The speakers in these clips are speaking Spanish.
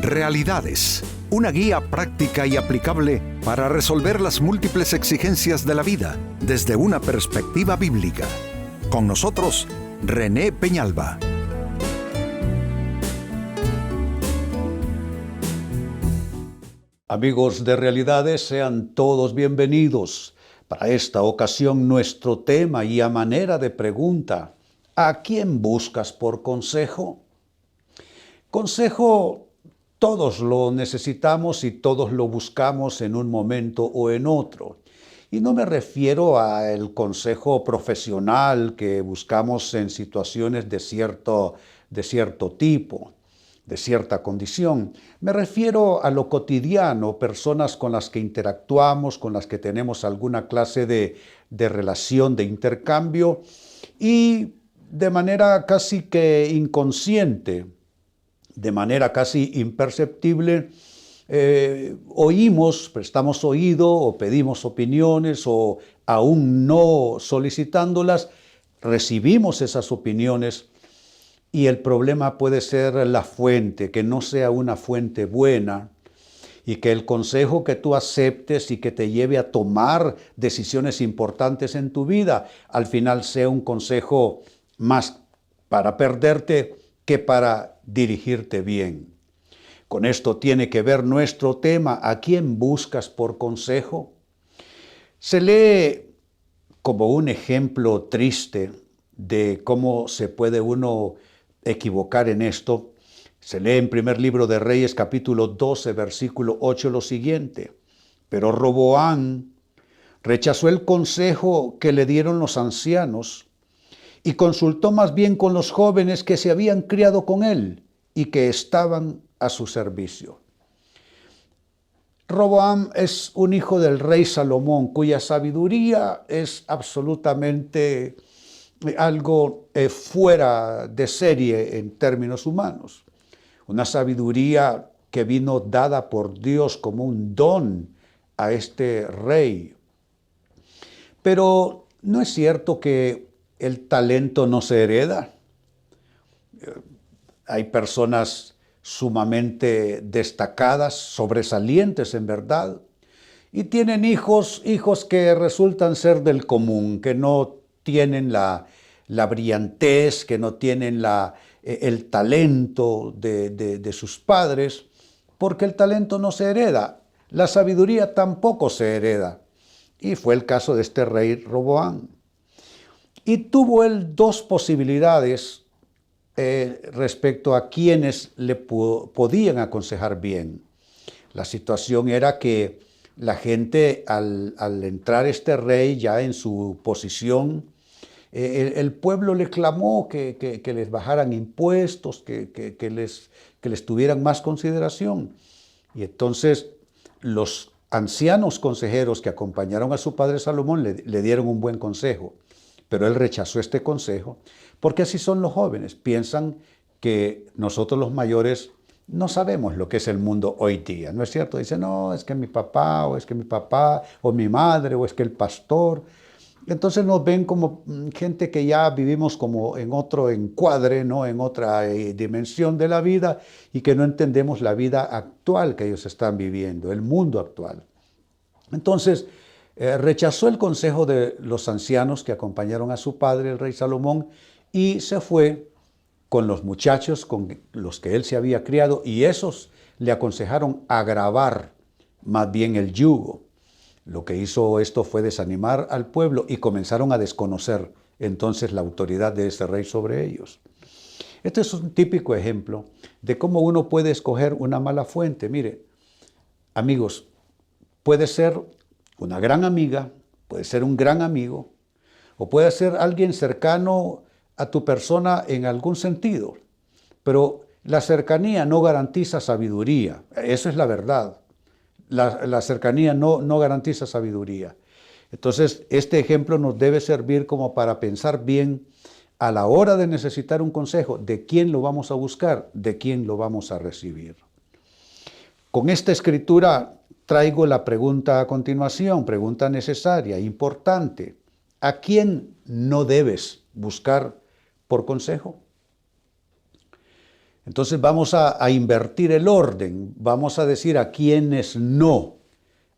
Realidades, una guía práctica y aplicable para resolver las múltiples exigencias de la vida desde una perspectiva bíblica. Con nosotros, René Peñalba. Amigos de Realidades, sean todos bienvenidos. Para esta ocasión, nuestro tema y a manera de pregunta: ¿a quién buscas por consejo? Consejo, todos lo necesitamos y todos lo buscamos en un momento o en otro. Y no me refiero al consejo profesional que buscamos en situaciones de cierto tipo, de cierta condición. Me refiero a lo cotidiano, personas con las que interactuamos, con las que tenemos alguna clase de relación, de intercambio, y de manera casi que inconsciente, de manera casi imperceptible, oímos, prestamos oído o pedimos opiniones, o aún no solicitándolas, recibimos esas opiniones. Y el problema puede ser la fuente, que no sea una fuente buena, y que el consejo que tú aceptes y que te lleve a tomar decisiones importantes en tu vida, al final sea un consejo más para perderte que para dirigirte bien. Con esto tiene que ver nuestro tema: ¿a quién buscas por consejo? Se lee como un ejemplo triste de cómo se puede uno equivocar en esto. Se lee en primer libro de Reyes, capítulo 12, versículo 8, lo siguiente: pero Roboam rechazó el consejo que le dieron los ancianos y consultó más bien con los jóvenes que se habían criado con él y que estaban a su servicio. Roboam es un hijo del rey Salomón, cuya sabiduría es absolutamente algo fuera de serie en términos humanos. Una sabiduría que vino dada por Dios como un don a este rey. Pero no es cierto que el talento no se hereda. Hay personas sumamente destacadas, sobresalientes en verdad, y tienen hijos que resultan ser del común, que no tienen la brillantez, que no tienen el talento de sus padres, porque el talento no se hereda, la sabiduría tampoco se hereda. Y fue el caso de este rey Roboam. Y tuvo él dos posibilidades respecto a quienes le podían aconsejar bien. La situación era que la gente, al entrar este rey ya en su posición, el pueblo le clamó que les bajaran impuestos, que les tuvieran más consideración. Y entonces los ancianos consejeros que acompañaron a su padre Salomón le dieron un buen consejo, pero él rechazó este consejo, porque así son los jóvenes. Piensan que nosotros los mayores no sabemos lo que es el mundo hoy día, ¿no es cierto? Dicen, no, es que mi papá, o mi madre, o es que el pastor. Entonces nos ven como gente que ya vivimos como en otro encuadre, ¿no? En otra dimensión de la vida, y que no entendemos la vida actual que ellos están viviendo, el mundo actual. Entonces, rechazó el consejo de los ancianos que acompañaron a su padre, el rey Salomón, y se fue con los muchachos con los que él se había criado, y esos le aconsejaron agravar más bien el yugo. Lo que hizo esto fue desanimar al pueblo y comenzaron a desconocer entonces la autoridad de ese rey sobre ellos. Este es un típico ejemplo de cómo uno puede escoger una mala fuente. Mire, amigos, puede ser una gran amiga, puede ser un gran amigo, o puede ser alguien cercano a tu persona en algún sentido, pero la cercanía no garantiza sabiduría. Eso es la verdad. La cercanía no garantiza sabiduría. Entonces, este ejemplo nos debe servir como para pensar bien a la hora de necesitar un consejo, de quién lo vamos a buscar, de quién lo vamos a recibir. Con esta escritura traigo la pregunta a continuación, pregunta necesaria, importante. ¿A quién no debes buscar por consejo? Entonces vamos a invertir el orden, vamos a decir a quiénes no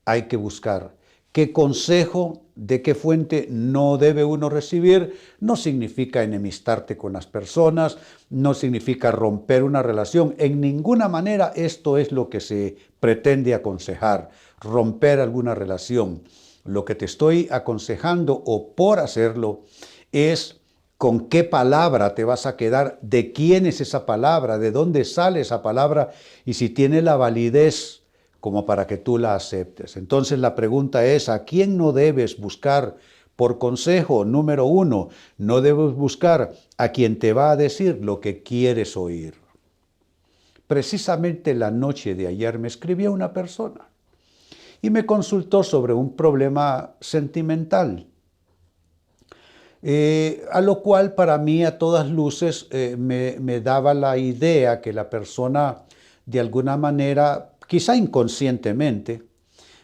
hay que buscar. ¿Qué consejo, de qué fuente no debe uno recibir? No significa enemistarte con las personas, no significa romper una relación. En ninguna manera esto es lo que se pretende aconsejar, romper alguna relación. Lo que te estoy aconsejando o por hacerlo es con qué palabra te vas a quedar, de quién es esa palabra, de dónde sale esa palabra y si tiene la validez como para que tú la aceptes. Entonces la pregunta es, ¿a quién no debes buscar por consejo? Número 1, no debes buscar a quien te va a decir lo que quieres oír. Precisamente la noche de ayer me escribió una persona y me consultó sobre un problema sentimental. A lo cual para mí a todas luces me daba la idea que la persona de alguna manera, quizá inconscientemente,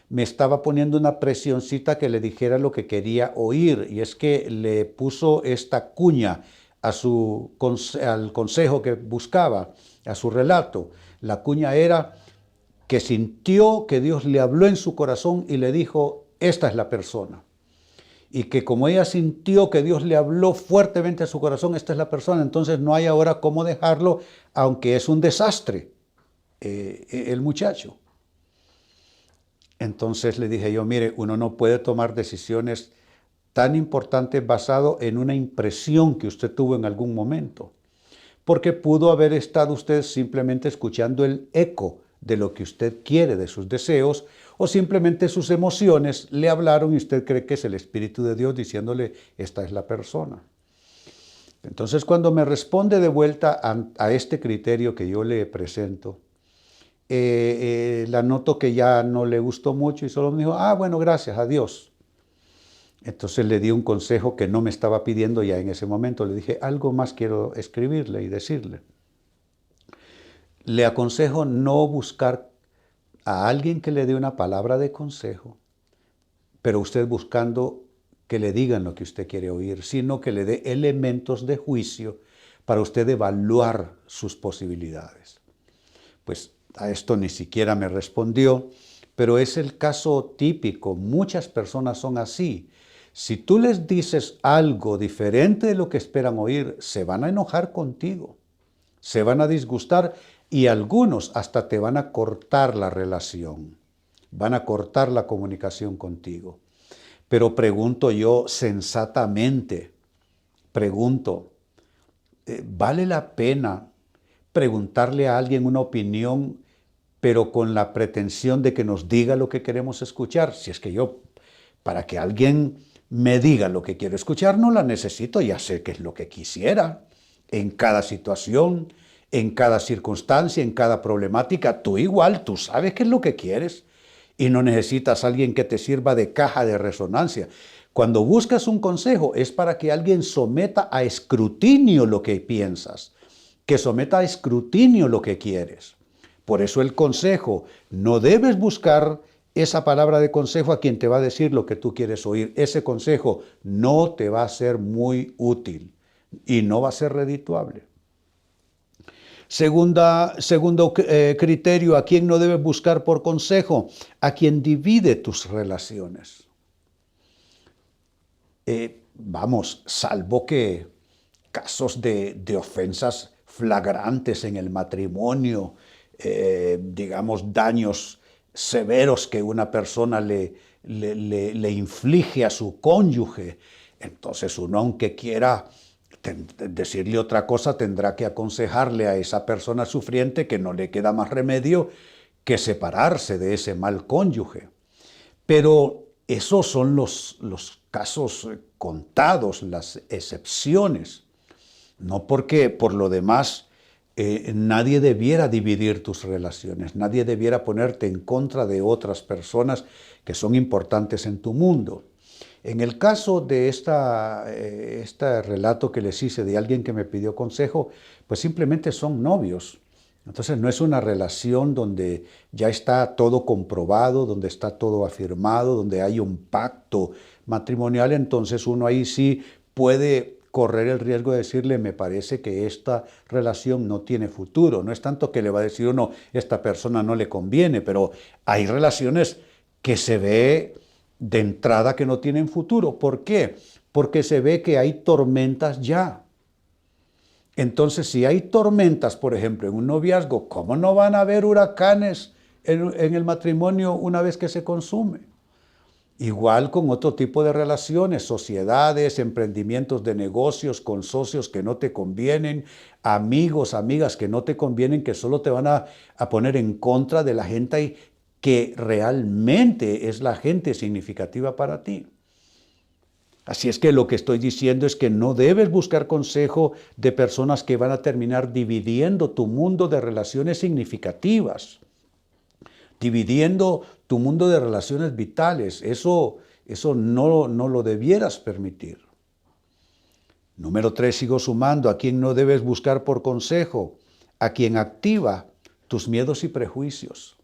me estaba poniendo una presioncita que le dijera lo que quería oír, y es que le puso esta cuña al consejo que buscaba, a su relato. La cuña era que sintió que Dios le habló en su corazón y le dijo, esta es la persona. Y que como ella sintió que Dios le habló fuertemente a su corazón, esta es la persona, entonces no hay ahora cómo dejarlo, aunque es un desastre el muchacho. Entonces le dije yo, mire, uno no puede tomar decisiones tan importantes basado en una impresión que usted tuvo en algún momento, porque pudo haber estado usted simplemente escuchando el eco de lo que usted quiere, de sus deseos, o simplemente sus emociones le hablaron y usted cree que es el Espíritu de Dios diciéndole, esta es la persona. Entonces, cuando me responde de vuelta a este criterio que yo le presento, la noto que ya no le gustó mucho y solo me dijo, bueno, gracias, adiós. Entonces le di un consejo que no me estaba pidiendo ya en ese momento. Le dije, algo más quiero escribirle y decirle. Le aconsejo no buscar a alguien que le dé una palabra de consejo, pero usted buscando que le digan lo que usted quiere oír, sino que le dé elementos de juicio para usted evaluar sus posibilidades. Pues a esto ni siquiera me respondió, pero es el caso típico. Muchas personas son así. Si tú les dices algo diferente de lo que esperan oír, se van a enojar contigo, se van a disgustar y algunos hasta te van a cortar la relación, van a cortar la comunicación contigo. Pero pregunto yo sensatamente, ¿vale la pena preguntarle a alguien una opinión, pero con la pretensión de que nos diga lo que queremos escuchar? Si es que yo, para que alguien me diga lo que quiero escuchar, no la necesito, ya sé qué es lo que quisiera. En cada situación, en cada circunstancia, en cada problemática, tú igual, tú sabes qué es lo que quieres y no necesitas a alguien que te sirva de caja de resonancia. Cuando buscas un consejo es para que alguien someta a escrutinio lo que piensas, que someta a escrutinio lo que quieres. Por eso el consejo, no debes buscar esa palabra de consejo a quien te va a decir lo que tú quieres oír. Ese consejo no te va a ser muy útil y no va a ser redituable. Segundo criterio, ¿a quién no debes buscar por consejo? A quien divide tus relaciones. Salvo que casos de ofensas flagrantes en el matrimonio, digamos daños severos que una persona le inflige a su cónyuge, entonces uno, aunque quiera decirle otra cosa, tendrá que aconsejarle a esa persona sufriente que no le queda más remedio que separarse de ese mal cónyuge. Pero esos son los casos contados, las excepciones. No porque por lo demás nadie debiera dividir tus relaciones, nadie debiera ponerte en contra de otras personas que son importantes en tu mundo. En el caso de este relato que les hice de alguien que me pidió consejo, pues simplemente son novios. Entonces no es una relación donde ya está todo comprobado, donde está todo afirmado, donde hay un pacto matrimonial. Entonces uno ahí sí puede correr el riesgo de decirle, me parece que esta relación no tiene futuro. No es tanto que le va a decir uno, esta persona no le conviene, pero hay relaciones que se ve de entrada que no tienen futuro. ¿Por qué? Porque se ve que hay tormentas ya. Entonces, si hay tormentas, por ejemplo, en un noviazgo, ¿cómo no van a haber huracanes en el matrimonio una vez que se consume? Igual con otro tipo de relaciones, sociedades, emprendimientos de negocios, con socios que no te convienen, amigos, amigas que no te convienen, que solo te van a poner en contra de la gente que realmente es la gente significativa para ti. Así es que lo que estoy diciendo es que no debes buscar consejo de personas que van a terminar dividiendo tu mundo de relaciones significativas, dividiendo tu mundo de relaciones vitales. Eso no lo debieras permitir. Número 3, sigo sumando, a quien no debes buscar por consejo, a quien activa tus miedos y prejuicios.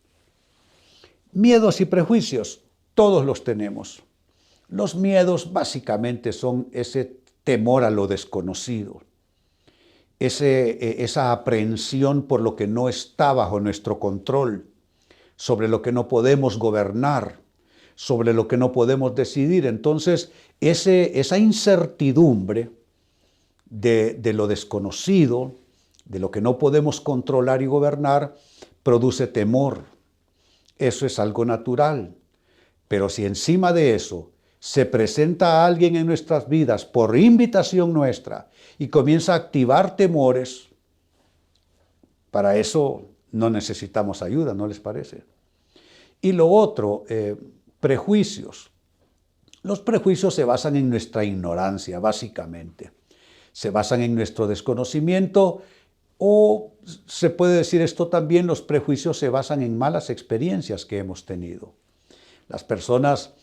Miedos y prejuicios, todos los tenemos. Los miedos básicamente son ese temor a lo desconocido, esa aprehensión por lo que no está bajo nuestro control, sobre lo que no podemos gobernar, sobre lo que no podemos decidir. Entonces, esa incertidumbre de lo desconocido, de lo que no podemos controlar y gobernar, produce temor. Eso es algo natural. Pero si encima de eso se presenta a alguien en nuestras vidas por invitación nuestra y comienza a activar temores, para eso no necesitamos ayuda, ¿no les parece? Y lo otro, prejuicios. Los prejuicios se basan en nuestra ignorancia, básicamente. Se basan en nuestro desconocimiento, o se puede decir esto también, los prejuicios se basan en malas experiencias que hemos tenido. Las personas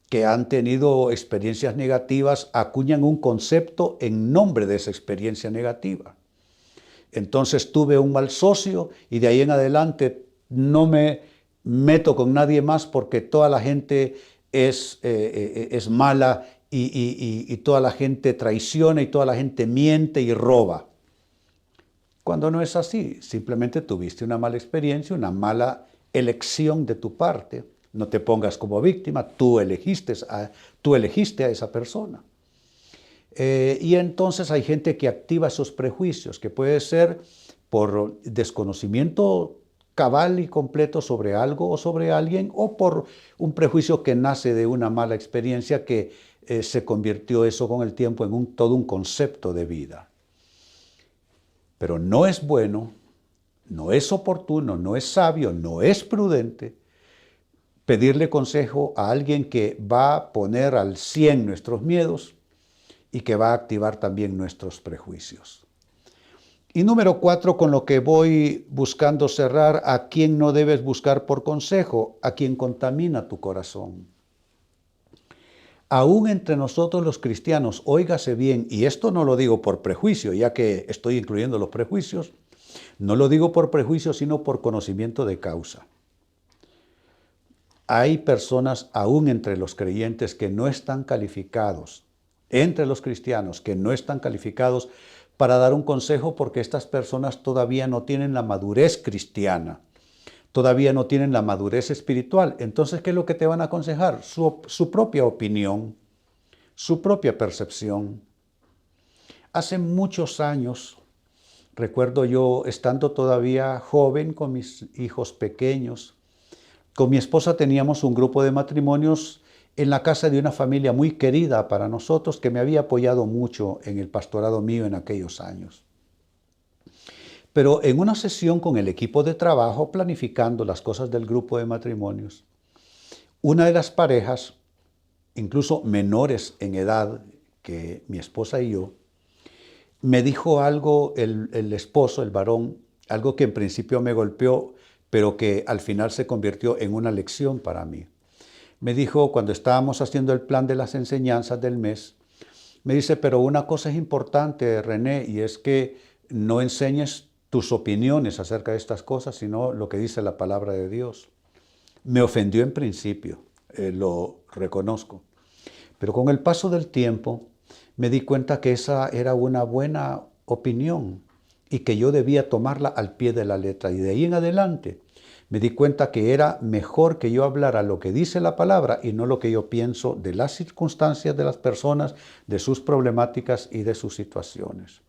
que han tenido experiencias negativas acuñan un concepto en nombre de esa experiencia negativa. Entonces tuve un mal socio y de ahí en adelante no me meto con nadie más porque toda la gente es mala y toda la gente traiciona y toda la gente miente y roba. Cuando no es así, simplemente tuviste una mala experiencia, una mala elección de tu parte. No te pongas como víctima, tú elegiste a esa persona. Y entonces hay gente que activa esos prejuicios, que puede ser por desconocimiento cabal y completo sobre algo o sobre alguien, o por un prejuicio que nace de una mala experiencia que se convirtió eso con el tiempo en todo un concepto de vida. Pero no es bueno, no es oportuno, no es sabio, no es prudente pedirle consejo a alguien que va a poner al 100 nuestros miedos y que va a activar también nuestros prejuicios. Y número 4, con lo que voy buscando cerrar, a quien no debes buscar por consejo, a quien contamina tu corazón. Aún entre nosotros los cristianos, óigase bien, y esto no lo digo por prejuicio, ya que estoy incluyendo los prejuicios, no lo digo por prejuicio, sino por conocimiento de causa. Hay personas aún entre los creyentes que no están calificados, entre los cristianos que no están calificados para dar un consejo porque estas personas todavía no tienen la madurez cristiana, todavía no tienen la madurez espiritual. Entonces, ¿qué es lo que te van a aconsejar? Su propia opinión, su propia percepción. Hace muchos años, recuerdo yo estando todavía joven con mis hijos pequeños, con mi esposa teníamos un grupo de matrimonios en la casa de una familia muy querida para nosotros que me había apoyado mucho en el pastorado mío en aquellos años. Pero en una sesión con el equipo de trabajo, planificando las cosas del grupo de matrimonios, una de las parejas, incluso menores en edad que mi esposa y yo, me dijo algo, el esposo, el varón, algo que en principio me golpeó, pero que al final se convirtió en una lección para mí. Me dijo, cuando estábamos haciendo el plan de las enseñanzas del mes, me dice, pero una cosa es importante, René, y es que no enseñes tus opiniones acerca de estas cosas, sino lo que dice la palabra de Dios. Me ofendió en principio, lo reconozco. Pero con el paso del tiempo, me di cuenta que esa era una buena opinión y que yo debía tomarla al pie de la letra. Y de ahí en adelante me di cuenta que era mejor que yo hablara lo que dice la palabra y no lo que yo pienso de las circunstancias de las personas, de sus problemáticas y de sus situaciones.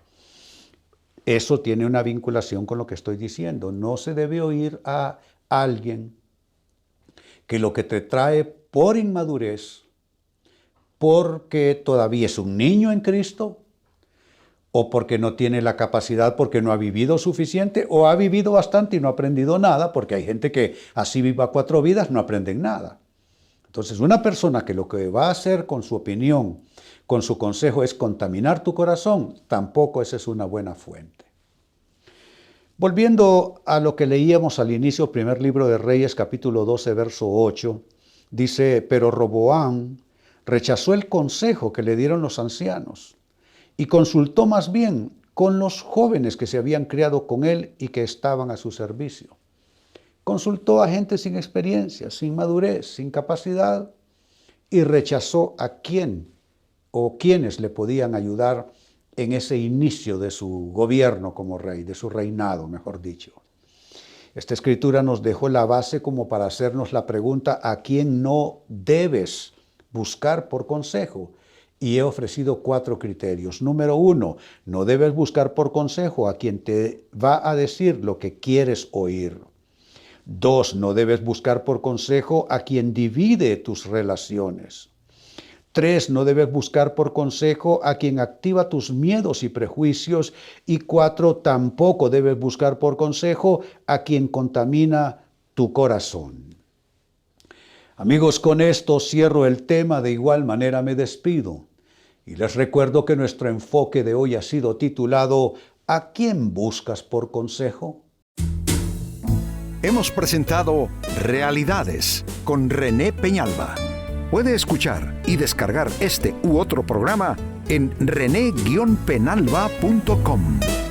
Eso tiene una vinculación con lo que estoy diciendo. No se debe oír a alguien que lo que te trae por inmadurez, porque todavía es un niño en Cristo, o porque no tiene la capacidad, porque no ha vivido suficiente, o ha vivido bastante y no ha aprendido nada, porque hay gente que así viva 4 vidas, no aprenden nada. Entonces, una persona que lo que va a hacer con su opinión, con su consejo, es contaminar tu corazón, tampoco esa es una buena fuente. Volviendo a lo que leíamos al inicio, primer libro de Reyes, capítulo 12, verso 8, dice, pero Roboam rechazó el consejo que le dieron los ancianos y consultó más bien con los jóvenes que se habían criado con él y que estaban a su servicio. Consultó a gente sin experiencia, sin madurez, sin capacidad, y rechazó a quién o quienes le podían ayudar en ese inicio de su gobierno como rey, de su reinado, mejor dicho. Esta escritura nos dejó la base como para hacernos la pregunta a quién no debes buscar por consejo. Y he ofrecido 4 criterios. Número 1, no debes buscar por consejo a quien te va a decir lo que quieres oír. 2, no debes buscar por consejo a quien divide tus relaciones. 3, no debes buscar por consejo a quien activa tus miedos y prejuicios. Y 4, tampoco debes buscar por consejo a quien contamina tu corazón. Amigos, con esto cierro el tema, de igual manera me despido. Y les recuerdo que nuestro enfoque de hoy ha sido titulado ¿A quién buscas por consejo? Hemos presentado Realidades con René Peñalba. Puede escuchar y descargar este u otro programa en rene-penalba.com.